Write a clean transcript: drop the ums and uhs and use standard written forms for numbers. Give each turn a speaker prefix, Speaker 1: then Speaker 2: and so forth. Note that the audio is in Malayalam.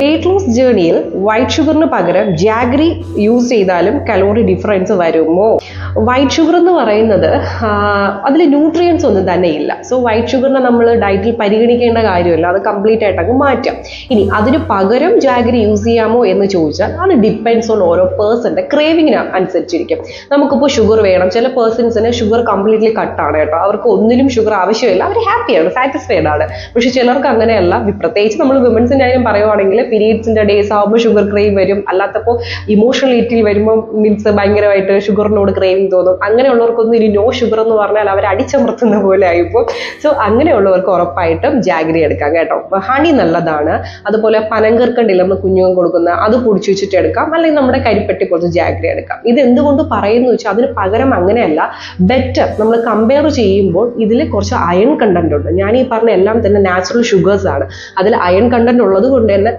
Speaker 1: വെയിറ്റ് ലോസ് ജേർണിയിൽ വൈറ്റ് ഷുഗറിന് പകരം ജാഗറി യൂസ് ചെയ്താലും കലോറി ഡിഫറൻസ് വരുമോ? വൈറ്റ് ഷുഗർ എന്ന് പറയുന്നത് അതിൽ ന്യൂട്രിയൻസ് ഒന്നും തന്നെ ഇല്ല. സോ വൈറ്റ് ഷുഗറിനെ നമ്മൾ ഡയറ്റിൽ പരിഗണിക്കേണ്ട കാര്യമില്ല, അത് കംപ്ലീറ്റ് ആയിട്ട് അങ്ങ് മാറ്റാം. ഇനി അതിന് പകരം ജാഗറി യൂസ് ചെയ്യാമോ എന്ന് ചോദിച്ചാൽ അത് ഡിപ്പെൻഡ്സ് ഓൺ ഓരോ പേഴ്സന്റെ ക്രേവിങ്ങിന് അനുസരിച്ചിരിക്കും. നമുക്കിപ്പോൾ ഷുഗർ വേണം, ചില പേഴ്സൺസിന് ഷുഗർ കംപ്ലീറ്റ്ലി കട്ടാണ് കേട്ടോ, അവർക്ക് ഒന്നിലും ഷുഗർ ആവശ്യമില്ല, അവർ ഹാപ്പിയാണ്, സാറ്റിസ്ഫൈഡ് ആണ്. പക്ഷെ ചിലർക്ക് അങ്ങനെയല്ല. പ്രത്യേകിച്ച് നമ്മൾ വിമൻസിൻ്റെ കാര്യം പറയുവാണെങ്കിൽ പീരീഡ്സിന്റെ ഡേയ്സ് ആകുമ്പോൾ ഷുഗർ ക്രേവ് വരും, അല്ലാത്തപ്പോൾ ഇമോഷണൽ ഈറ്റിൽ വരുമ്പോൾ മീൻസ് ഭയങ്കരമായിട്ട് ഷുഗറിനോട് ക്രേവിങ് തോന്നും. അങ്ങനെയുള്ളവർക്കൊന്നും ഇനി നോ ഷുഗർ എന്ന് പറഞ്ഞാൽ അവർ അടിച്ചമർത്തുന്ന പോലെ ആയിപ്പോൾ. സോ അങ്ങനെയുള്ളവർക്ക് ഉറപ്പായിട്ടും ജാഗറി എടുക്കാം കേട്ടോ. ഹണി നല്ലതാണ്, അതുപോലെ പനങ്കർക്കണ്ടില്ല നമ്മൾ കുഞ്ഞുങ്ങൾ കൊടുക്കുന്ന അത് പൊടിച്ചു വെച്ചിട്ട് എടുക്കാം, അല്ലെങ്കിൽ നമ്മുടെ കരിപ്പെട്ടി കുറച്ച് ജാഗറി എടുക്കാം. ഇത് എന്തുകൊണ്ട് പറയുന്നു വെച്ചാൽ അതിന് പകരം അങ്ങനെയല്ല, ബെറ്റർ നമ്മൾ കമ്പയർ ചെയ്യുമ്പോൾ ഇതിൽ കുറച്ച് അയൺ കണ്ടന്റ് ഉണ്ട്. ഞാൻ ഈ പറഞ്ഞ എല്ലാം തന്നെ നാച്ചുറൽ ഷുഗേഴ്സ് ആണ്, അതിൽ അയൺ കണ്ടന്റ് ഉള്ളത് കൊണ്ട് തന്നെ